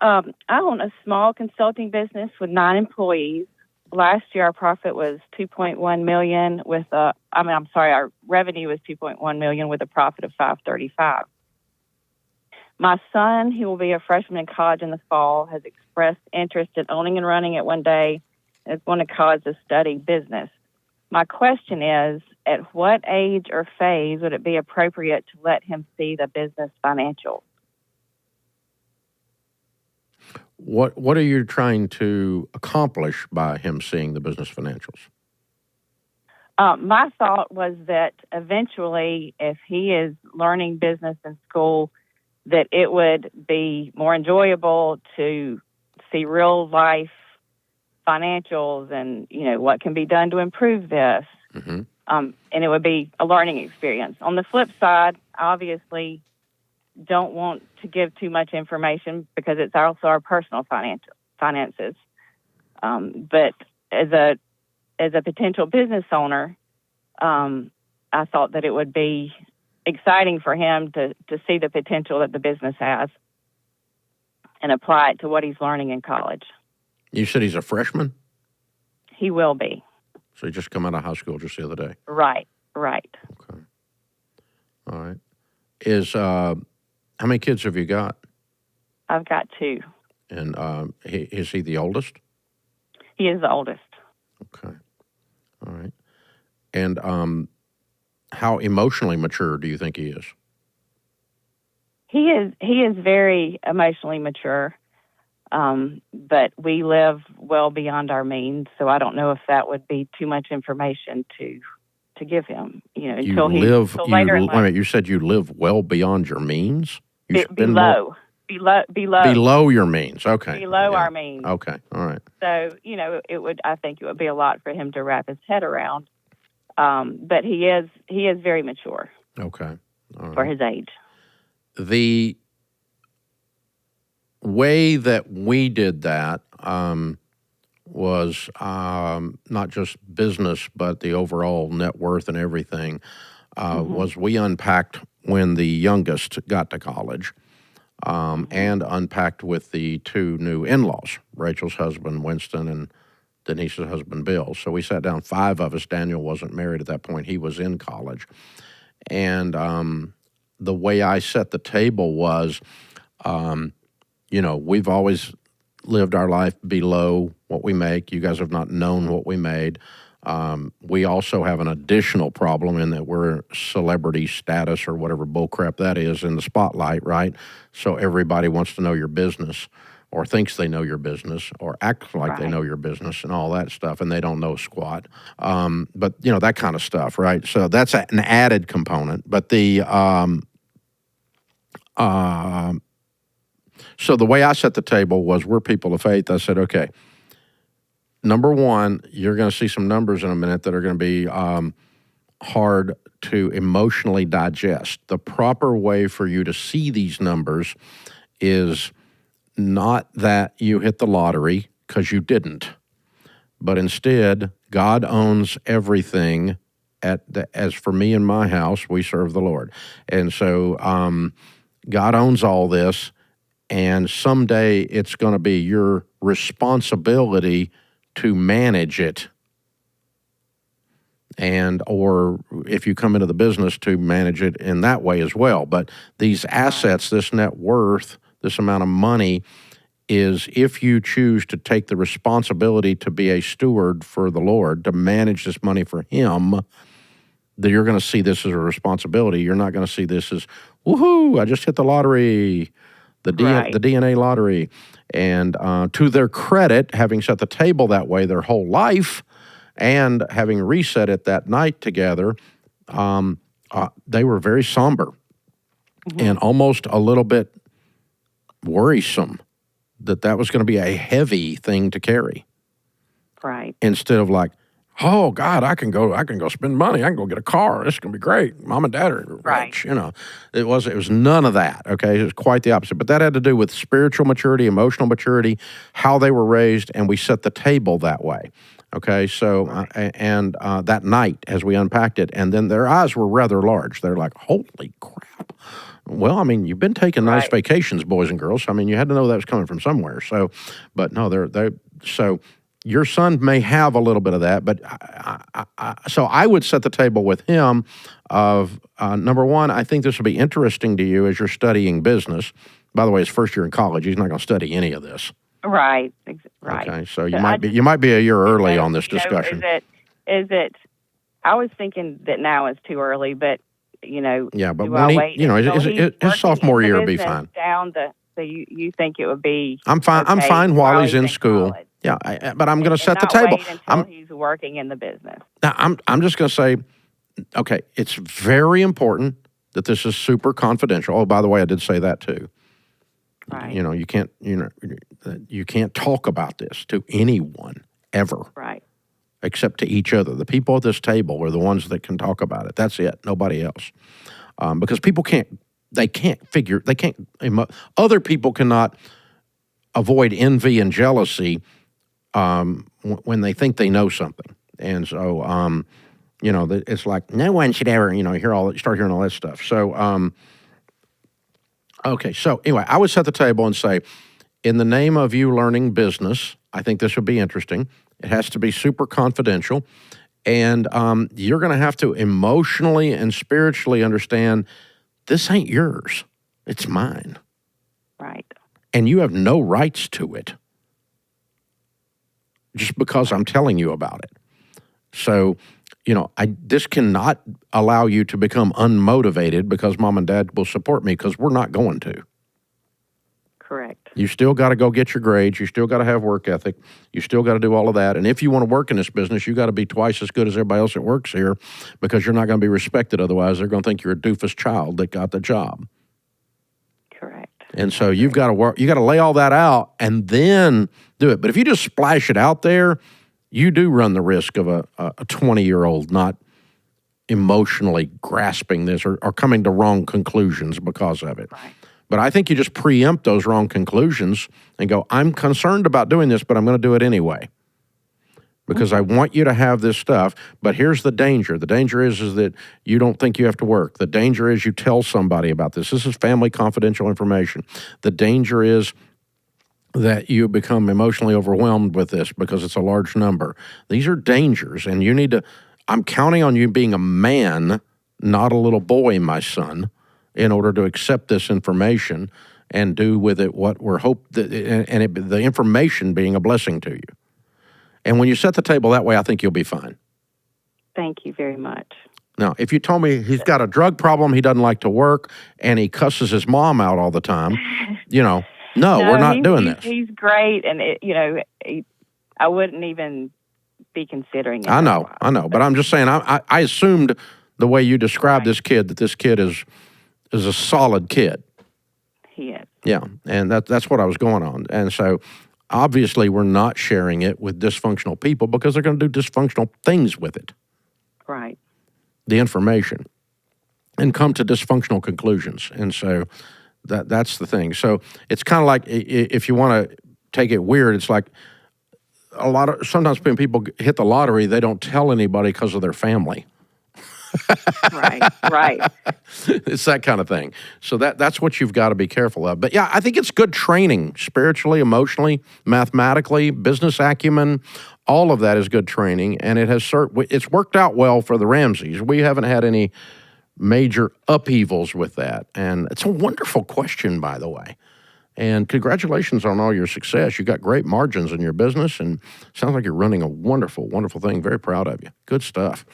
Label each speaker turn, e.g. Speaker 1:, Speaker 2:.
Speaker 1: I own a small consulting business with 9 employees. Last year, our profit was $2.1 million our revenue was $2.1 million with a profit of $535,000. My son, he will be a freshman in college in the fall, has expressed interest in owning and running it one day and is going to college to study business. My question is, at what age or phase would it be appropriate to let him see the business financials?
Speaker 2: What are you trying to accomplish by him seeing the business financials?
Speaker 1: My thought was that eventually, if he is learning business in school, that it would be more enjoyable to see real life financials and, what can be done to improve this.
Speaker 2: Mm-hmm.
Speaker 1: And it would be a learning experience. On the flip side, I obviously don't want to give too much information because it's also our personal finances. But as a potential business owner, I thought that it would be exciting for him to see the potential that the business has and apply it to what he's learning in college.
Speaker 2: You said he's a freshman?
Speaker 1: He will be.
Speaker 2: So he just come out of high school just the other day?
Speaker 1: Right.
Speaker 2: Okay. All right. How many kids have you got?
Speaker 1: I've got 2.
Speaker 2: And is he the oldest?
Speaker 1: He is the oldest.
Speaker 2: Okay. All right. And how emotionally mature do you think he is?
Speaker 1: He is very emotionally mature, but we live well beyond our means, so I don't know if that would be too much information to give him. Until later.
Speaker 2: Wait a minute, you said you live well beyond your means?
Speaker 1: Below
Speaker 2: your means. Okay.
Speaker 1: Below our means.
Speaker 2: Okay. All right.
Speaker 1: So I think it would be a lot for him to wrap his head around. But he is very mature.
Speaker 2: Okay. All right.
Speaker 1: For his age.
Speaker 2: The way that we did that was not just business, but the overall net worth and everything was we unpacked when the youngest got to college and unpacked with the 2 new in-laws, Rachel's husband, Winston, and Denise's husband, Bill. So we sat down, 5 of us. Daniel wasn't married at that point. He was in college. And the way I set the table was, we've always lived our life below what we make. You guys have not known what we made. We also have an additional problem in that we're celebrity status or whatever bullcrap that is in the spotlight, right? So everybody wants to know your business or thinks they know your business or acts like they know your business and all that stuff, and they don't know squat. But, that kind of stuff, right? So that's an added component. But so the way I set the table was we're people of faith. I said, okay, number one, you're going to see some numbers in a minute that are going to be hard to emotionally digest. The proper way for you to see these numbers is not that you hit the lottery, because you didn't, but instead, God owns everything. As for me and my house, we serve the Lord. And so God owns all this, and someday it's going to be your responsibility to manage it, or if you come into the business, to manage it in that way as well. But these assets, this net worth, this amount of money, is if you choose to take the responsibility to be a steward for the Lord, to manage this money for Him, that you're going to see this as a responsibility. You're not going to see this as, woohoo, I just hit the lottery, the DNA lottery. And to their credit, having set the table that way their whole life and having reset it that night together, they were very somber and almost a little bit worrisome that was going to be a heavy thing to carry.
Speaker 1: Right.
Speaker 2: Instead of like, oh God, I can go spend money. I can go get a car. This is going to be great. Mom and Dad are rich. It was none of that. Okay. It was quite the opposite. But that had to do with spiritual maturity, emotional maturity, how they were raised, and we set the table that way. Okay. So, that night as we unpacked it, and then their eyes were rather large. They're like, holy crap. Well, I mean, you've been taking nice
Speaker 1: Right.
Speaker 2: vacations, boys and girls. I mean, you had to know that was coming from somewhere. So, but no, so your son may have a little bit of that, but so I would set the table with him of number one, I think this will be interesting to you as you're studying business. By the way, his first year in college, he's not going to study any of this.
Speaker 1: Right. Right.
Speaker 2: Okay, so
Speaker 1: So
Speaker 2: you might be a year early
Speaker 1: is
Speaker 2: on this
Speaker 1: you know,
Speaker 2: discussion.
Speaker 1: Is it? I was thinking that now is too early, but
Speaker 2: Yeah, but
Speaker 1: do
Speaker 2: when
Speaker 1: I
Speaker 2: he,
Speaker 1: wait
Speaker 2: you know,
Speaker 1: until
Speaker 2: his
Speaker 1: he's working
Speaker 2: sophomore
Speaker 1: in the
Speaker 2: year will be
Speaker 1: business
Speaker 2: fine.
Speaker 1: so you think it would be
Speaker 2: I'm fine. I'm
Speaker 1: okay
Speaker 2: fine while he's in school.
Speaker 1: college?
Speaker 2: Yeah, but I'm going to set the
Speaker 1: not
Speaker 2: table.
Speaker 1: wait until he's working in the business.
Speaker 2: I'm just going to say, okay, it's very important that this is super confidential. Oh, by the way, I did say that too.
Speaker 1: Right.
Speaker 2: You can't talk about this to anyone ever.
Speaker 1: Right.
Speaker 2: Except to each other. The people at this table are the ones that can talk about it. That's it. Nobody else. Because people other people cannot avoid envy and jealousy when they think they know something. And so, it's like no one should ever, start hearing all that stuff. So, okay. So anyway, I would set the table and say, in the name of you learning business, I think this would be interesting. It has to be super confidential. And you're going to have to emotionally and spiritually understand this ain't yours. It's mine.
Speaker 1: Right.
Speaker 2: And you have no rights to it just because I'm telling you about it. So, this cannot allow you to become unmotivated because mom and dad will support me, because we're not going to.
Speaker 1: Correct.
Speaker 2: You still got to go get your grades. You still got to have work ethic. You still got to do all of that. And if you want to work in this business, you got to be twice as good as everybody else that works here, because you're not going to be respected. Otherwise, they're going to think you're a doofus child that got the job.
Speaker 1: Correct.
Speaker 2: And so you've got to work. You got to lay all that out and then do it. But if you just splash it out there, you do run the risk of a 20-year-old not emotionally grasping this or coming to wrong conclusions because of it.
Speaker 1: Right.
Speaker 2: But I think you just preempt those wrong conclusions and go, I'm concerned about doing this, but I'm going to do it anyway. Because I want you to have this stuff. But here's the danger. The danger is that you don't think you have to work. The danger is you tell somebody about this. This is family confidential information. The danger is that you become emotionally overwhelmed with this because it's a large number. These are dangers, and you need to, I'm counting on you being a man, not a little boy, my son, in order to accept this information and do with it what we're the information being a blessing to you. And when you set the table that way, I think you'll be fine.
Speaker 1: Thank you very much.
Speaker 2: Now, if you told me he's got a drug problem, he doesn't like to work, and he cusses his mom out all the time, no, we're not doing this.
Speaker 1: He's great, and I wouldn't even be considering it.
Speaker 2: I know, but I'm just saying, I assumed the way you described this kid, that this kid is a solid kid.
Speaker 1: He is.
Speaker 2: Yeah, and that's what I was going on. And so, obviously, we're not sharing it with dysfunctional people because they're going to do dysfunctional things with it.
Speaker 1: Right.
Speaker 2: The information, and come to dysfunctional conclusions. And so that's the thing. So it's kind of like, if you want to take it weird, it's like sometimes when people hit the lottery, they don't tell anybody because of their family.
Speaker 1: Right.
Speaker 2: It's that kind of thing. So that's what you've got to be careful of. But yeah, I think it's good training, spiritually, emotionally, mathematically, business acumen. All of that is good training, and it's worked out well for the Ramseys. We haven't had any major upheavals with that, and it's a wonderful question, by the way. And congratulations on all your success. You got great margins in your business, and sounds like you're running a wonderful, wonderful thing. Very proud of you. Good stuff.